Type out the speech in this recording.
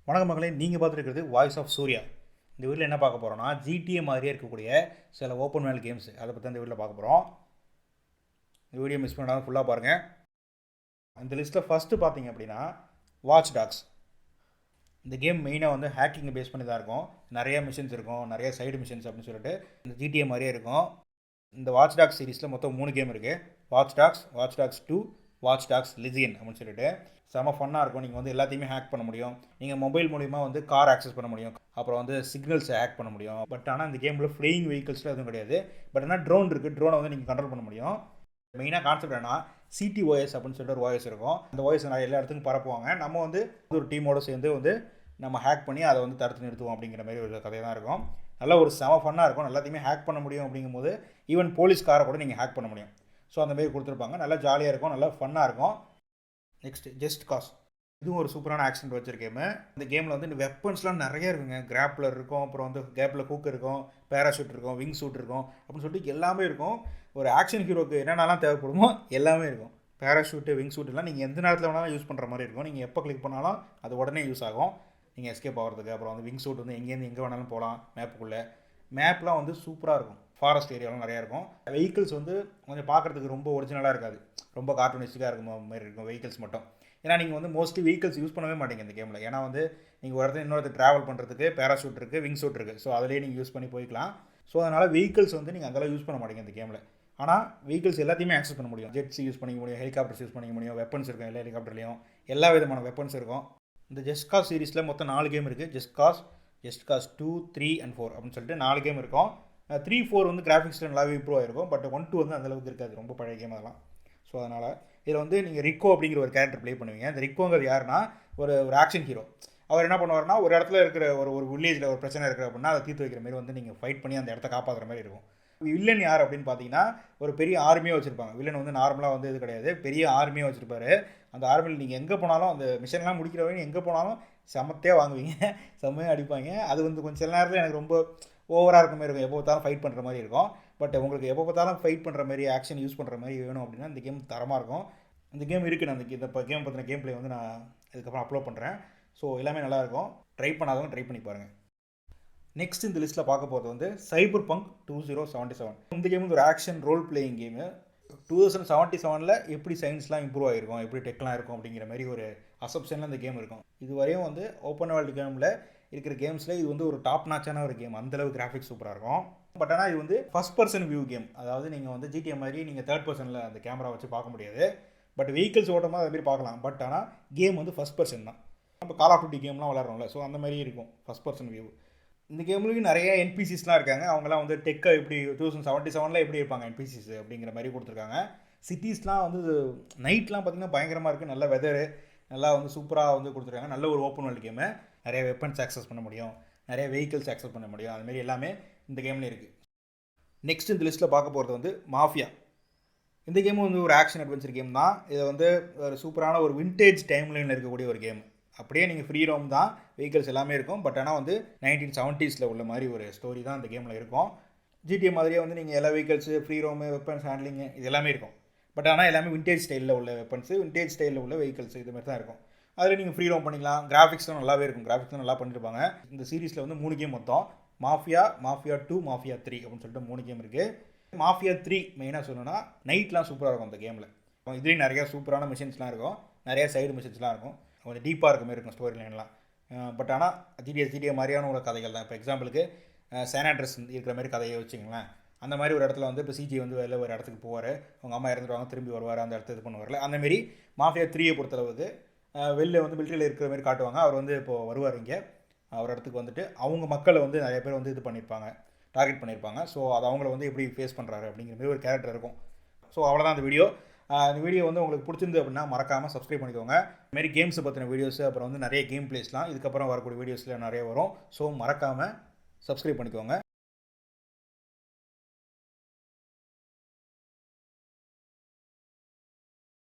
வணக்கம் மகளே, நீங்கள் பார்த்துருக்கிறது வாய்ஸ் ஆஃப் சூர்யா. இந்த வீட்டில் என்ன பார்க்க போகிறோம்னா, ஜிடிஏ மாதிரியே இருக்கக்கூடிய சில ஓப்பன் வேர்ல்ட் கேம்ஸ் அதை பற்றி இந்த வீட்டில் பார்க்க போகிறோம். இந்த வீடியோ மிஸ் பண்ணாமல் ஃபுல்லாக பாருங்கள். இந்த லிஸ்ட்டில் ஃபஸ்ட்டு பார்த்தீங்க அப்படின்னா வாட்ச் டாக்ஸ். இந்த கேம் மெயினாக வந்து ஹேக்கிங்கை பேஸ் பண்ணி தான் இருக்கும். நிறைய மிஷின்ஸ் இருக்கும், நிறைய சைடு மிஷின்ஸ் அப்படின்னு சொல்லிட்டு இந்த ஜிடிஏ மாதிரியே இருக்கும். இந்த வாட்ச் டாக்ஸ் சீரிஸில் மொத்தம் 3 கேம் இருக்குது. Watch Dogs 2, Watch Dogs Legion அப்படின்னு சொல்லிட்டு செம ஃபன்னாக இருக்கும். நீங்கள் வந்து எல்லாத்தையுமே ஹேக் பண்ண முடியும். நீங்கள் மொபைல் மூலிமா வந்து கார் ஆக்சஸ் பண்ண முடியும், அப்புறம் வந்து சிக்னல்ஸை ஹேக் பண்ண முடியும். பட் ஆனால் இந்த கேமில் ஃப்ளையிங் வெஹிக்கிள்ஸில் எதுவும் கிடையாது. பட் ஆனால் ட்ரோன் இருக்குது, ட்ரோனை வந்து நீங்கள் கண்ட்ரோல் பண்ண முடியும். மெயினாக கான்செப்ட் என்ன, சிடிஓஎஸ் அப்படின்னு சொல்லிட்டு ஒரு வாய்ஸ் இருக்கும். அந்த வாய்ஸ் நான் எல்லா இடத்துக்கும் பரப்புவாங்க. நம்ம வந்து ஒரு டீமோடு சேர்ந்து வந்து நம்ம ஹேக் பண்ணி அதை வந்து தடுத்து நிறுத்துவோம் அப்படிங்கிற மாதிரி ஒரு கதை தான் இருக்கும். நல்லா ஒரு செம ஃபன்னாக இருக்கும். எல்லாத்தையுமே ஹேக் பண்ண முடியும் அப்படிங்கும்போது ஈவன் போலீஸ் காரை கூட நீங்கள் ஹேக் பண்ண முடியும். ஸோ அந்த மாதிரி கொடுத்துருப்பாங்க. நல்லா ஜாலியாக இருக்கும், நல்லா ஃபன்னாக இருக்கும். Next Just Cause. இதுவும் ஒரு சூப்பரான ஆக்ஷன் வச்சுருக்கேன். இந்த கேமில் வந்து இந்த வெப்பன்ஸ்லாம் நிறைய இருக்குங்க. கிராப்லர் இருக்கும், அப்புறம் வந்து கேப்பில் ஹூக் இருக்கும், பேராஷூட் இருக்கும், விங் சூட் இருக்கும் அப்படின்னு சொல்லிட்டு எல்லாமே இருக்கும். ஒரு ஆக்ஷன் ஹீரோக்கு என்னென்னலாம் தேவைப்படுமோ எல்லாமே இருக்கும். பேராஷூட்டு, விங் சூட்டுலாம் நீங்கள் எந்த நேரத்தில் வேணாலும் யூஸ் பண்ணுற மாதிரி இருக்கும். நீங்கள் எப்போ கிளிக் பண்ணாலும் அது உடனே யூஸ் ஆகும் நீங்கள் எஸ்கேப் ஆகிறதுக்கு. அப்புறம் வந்து விங் சூட் வந்து எங்கேருந்து எங்கே வேணாலும் போகலாம். மேப்புக்குள்ளே மேப்லாம் வந்து சூப்பராக இருக்கும். ஃபாரஸ்ட் ஏரியாலாம் நிறையா இருக்கும். வெஹிக்கிள்ஸ் வந்து கொஞ்சம் பார்க்குறதுக்கு ரொம்ப ஒரிஜினலாக இருக்காது, ரொம்ப கார்ட்டூனிஸ்டிக்காக இருக்கும் மாதிரி இருக்கும் வெஹிக்கிள்ஸ் மட்டும். ஏன்னா நீங்கள் வந்து மோஸ்ட்லி வெஹிக்கிள்ஸ் யூஸ் பண்ணவே மாட்டீங்க இந்த கேமில். ஏன்னா வந்து நீங்கள் ஒரு இடத்துல இன்னொரு ட்ராவல் பண்ணுறதுக்கு பேராஷூட் இருக்குது, விங் சூட் இருக்குது. ஸோ அதிலேயே நீங்கள் யூஸ் பண்ணி போய்க்கலாம். ஸோ அதனால் வெஹிக்கிள்ஸ் வந்து நீங்கள் அதெல்லாம் யூஸ் பண்ண மாட்டீங்க இந்த கேமில். ஆனால் வெஹிக்கிள்ஸ் எல்லாத்தையுமே ஆக்சஸ் பண்ண முடியும். ஜெட்ஸ் யூஸ் பண்ணிக்க முடியும், ஹெலிகாப்டர்ஸ் யூஸ் பண்ணிக்க முடியும், வெப்பன்ஸ் இருக்கும். எல்லா ஹெலிகாப்டர்லையும் எல்லா விதமான வெப்பன்ஸ் இருக்கும். இந்த ஜஸ்ட் காஸ் சீரிஸில் மொத்தம் 4 கேம் இருக்குது. ஜஸ்ட் காஸ் 2, 3 and 4 அப்படின்னு சொல்லிட்டு 4 கேம் இருக்கும். 3, 4 வந்து கிராஃபிக்ஸில் நல்லாவே இம்ப்ரூவ் ஆகிருக்கும். பட் 1, 2 வந்து அந்தளவுக்கு இருக்காது, ரொம்ப பழைய கேம் அதெல்லாம். ஸோ அதனால் இதில் வந்து நீங்கள் ரிக்கோ அப்படிங்கிற ஒரு கேரக்டர் ப்ளே பண்ணுவீங்க. இந்த ரிக்கோங்கிறது யாருன்னா ஒரு ஆக்ஷன் ஹீரோ. அவர் என்ன பண்ணுவார்னா, ஒரு இடத்துல இருக்கிற ஒரு வில்லேஜில் ஒரு பிரச்சனை இருக்குது அப்படின்னா அதை தீர்த்து வைக்கிற மாதிரி வந்து நீங்கள் ஃபைட் பண்ணி அந்த இடத்த காப்பாற்றுற மாதிரி இருக்கும். வில்லன் யார் அப்படின்னு பார்த்தீங்கன்னா, ஒரு பெரிய ஆர்மியாக வச்சுருப்பாங்க. வில்லன் வந்து நார்மலாக வந்து இது கிடையாது, பெரிய ஆர்மியாக வச்சுருப்பாரு. அந்த ஆர்மியில் நீங்கள் எங்கே போனாலும், அந்த மிஷன்லாம் முடிக்கிற வரைக்கும் எங்கே போனாலும் செம்மத்தையாக வாங்குவீங்க, செம்மையாக அடிப்பாங்க. அது வந்து கொஞ்சம் சில நேரத்தில் எனக்கு ரொம்ப ஓவராக இருக்க மாதிரி இருக்கும். எப்போ பார்த்தாலும் ஃபைட் பண்ணுற மாதிரி இருக்கும். பட் உங்களுக்கு எப்போ பார்த்தாலும் ஃபைட் பண்ணுற மாதிரி, ஆக்ஷன் யூஸ் பண்ணுற மாதிரி வேணும் அப்படின்னா இந்த கேம் தரமாக இருக்கும். இந்த கேம் இருக்குது. நான் இந்த கேம் பற்றின கேம் ப்ளே வந்து நான் இதுக்கப்புறம் அப்லோட் பண்ணுறேன். ஸோ எல்லாமே நல்லாயிருக்கும். ட்ரை பண்ணாதவங்க ட்ரை பண்ணி பாருங்கள். நெக்ஸ்ட் இந்த லிஸ்ட்டில் பார்க்க போகிறது வந்து சைபர் பங்க் 2077. இந்த கேம் வந்து ஒரு ஆக்ஷன் ரோல் பிளேயிங் கேமு. 2077 எப்படி சயின்ஸ்லாம் இம்ப்ரூவ் ஆகிருக்கும், எப்படி டெக்லாம் இருக்கும் அப்படிங்கிற மாதிரி ஒரு அசப்ஷனில் இந்த கேம் இருக்கும். இதுவரையும் வந்து ஓப்பன் வேர்ல்டு கேமில் இருக்கிற கேம்ஸில் இது வந்து ஒரு டாப் நாச்சான ஒரு கேம். அந்தளவு கிராஃபிக்ஸ் சூப்பராக இருக்கும். பட் ஆனால் இது வந்து ஃபஸ்ட் பர்சன் வியூ கேம். அதாவது நீங்கள் வந்து ஜிடிஏ மாதிரி நீங்கள் தேர்ட் பர்சனில் அந்த கேமரா வச்சு பார்க்க முடியாது. பட் வெஹிக்கிள்ஸ் ஓட்டமாக அது மாதிரி பார்க்கலாம். பட் ஆனால் கேம் வந்து ஃபஸ்ட் பர்சன் தான். நம்ம கால் ஆஃப் டியூட்டி கேம்லாம் விளாட்றோம்ல, ஸோ அந்த மாதிரி இருக்கும் ஃபஸ்ட் பர்சன் வியூ. இந்த கேம்லேயும் நிறைய என்பிசிஸ்லாம் இருக்காங்க. அவங்களாம் வந்து டெக்கை எப்படி 2077 எப்படி இருப்பாங்க என்பிசிஸ் அப்படிங்கிற மாதிரி கொடுத்துருக்காங்க. சிட்டிஸ்லாம் வந்து நைட்லாம் பார்த்திங்கன்னா பயங்கரமாக இருக்குது. நல்ல வெதரு, நல்லா வந்து சூப்பராக வந்து கொடுத்துருக்காங்க. நல்ல ஒரு ஓப்பன் வேர்ல்டு கேமு. நிறைய வெப்பன்ஸ் ஆக்சஸ் பண்ண முடியும், நிறைய வெஹிக்கிள்ஸ் ஆக்சஸ் பண்ண முடியும். அதுமாரி எல்லாமே இந்த கேமில் இருக்குது. நெக்ஸ்ட் இந்த லிஸ்ட்டில் பார்க்க போகிறது வந்து மாஃபியா. இந்த கேமும் வந்து ஒரு ஆக்ஷன் அட்வென்ச்சர் கேம் தான். இதை வந்து ஒரு சூப்பரான ஒரு விண்டேஜ் டைம்லைனில் இருக்கக்கூடிய ஒரு கேம். அப்படியே நீங்கள் ஃப்ரீ ரோம் தான், வெஹிக்கிள்ஸ் எல்லாமே இருக்கும். பட் ஆனால் வந்து 1970s உள்ள மாதிரி ஒரு ஸ்டோரி தான் இந்த கேமில் இருக்கும். ஜிடிஏ மாதிரியே வந்து நீங்கள் எல்லா vehicles, free ROM, weapons handling இது எல்லாமே இருக்கும். பட் ஆனால் எல்லாமே விண்டேஜ் ஸ்டைலில் உள்ள வெப்பன்ஸு, விண்டேஜ் ஸ்டைலில் உள்ள வெஹிக்கிள்ஸ் இது மாதிரி தான் இருக்கும். அதில் நீங்கள் ஃப்ரீ ரோம் பண்ணிக்கலாம். கிராஃபிக்ஸும் நல்லாவே இருக்கும். கிராஃபிக்ஸும் நல்லா பண்ணியிருப்பாங்க. இந்த சீரிஸில் வந்து 3 கேம் மொத்தம். மாஃபியா 2, மாஃபியா 3 அப்படின்னு சொல்லிட்டு 3 கேம் இருக்குது. மாஃபியா 3 மெயினாக சொல்லணும்னா நைட்லாம் சூப்பராக இருக்கும் அந்த கேமில். இதுலேயும் நிறையா சூப்பரான மிஷின்ஸ்லாம் இருக்கும், நிறையா சைடு மிஷின்ஸ்லாம் இருக்கும். கொஞ்சம் டீப்பாக இருக்க மாதிரி இருக்கும் ஸ்டோரி லைன்லாம். பட் ஆனால் ஜிடிஏ மாதிரியான ஒரு கதைகள் தான். இப்போ எக்ஸாம்பிளுக்கு சானாட்ரஸ் இருக்கிற மாதிரி கதையை வச்சுங்களேன். அந்த மாதிரி ஒரு இடத்துல வந்து இப்போ சிஜி வந்து வெளில ஒரு இடத்துக்கு போவார், அவங்க அம்மா இறந்துடுவாங்க, திரும்பி வருவார், அந்த இடத்த இது பண்ணுவார்ல. அந்தமாரி மாஃபியா 3 பொறுத்தளவுக்கு வெளில வந்து மிலிட்டரியில் இருக்கிற மாதிரி காட்டுவாங்க. அவர் வந்து இப்போது வருவார் இங்கே அவர் இடத்துக்கு வந்துட்டு அவங்க மக்களை வந்து நிறைய பேர் வந்து இது பண்ணியிருப்பாங்க, டார்கெட் பண்ணியிருப்பாங்க. ஸோ அது அவங்கள வந்து எப்படி ஃபேஸ் பண்ணுறாரு அப்படிங்கிற மாதிரி ஒரு கேரக்டர் இருக்கும். ஸோ அவ்வளோதான் அந்த வீடியோ. இந்த வீடியோ வந்து உங்களுக்கு பிடிச்சிருந்து அப்படின்னா மறக்காமல் சப்ஸ்கிரைப் பண்ணிக்கோங்க. இதுமாரி கேம்ஸை பற்றின வீடியோஸு, அப்புறம் வந்து நிறைய கேம் பிளேஸ்லாம் இதுக்கப்புறம் வரக்கூடிய வீடியோஸில் நிறைய வரும். ஸோ மறக்காமல் சப்ஸ்கிரைப் பண்ணிக்கோங்க.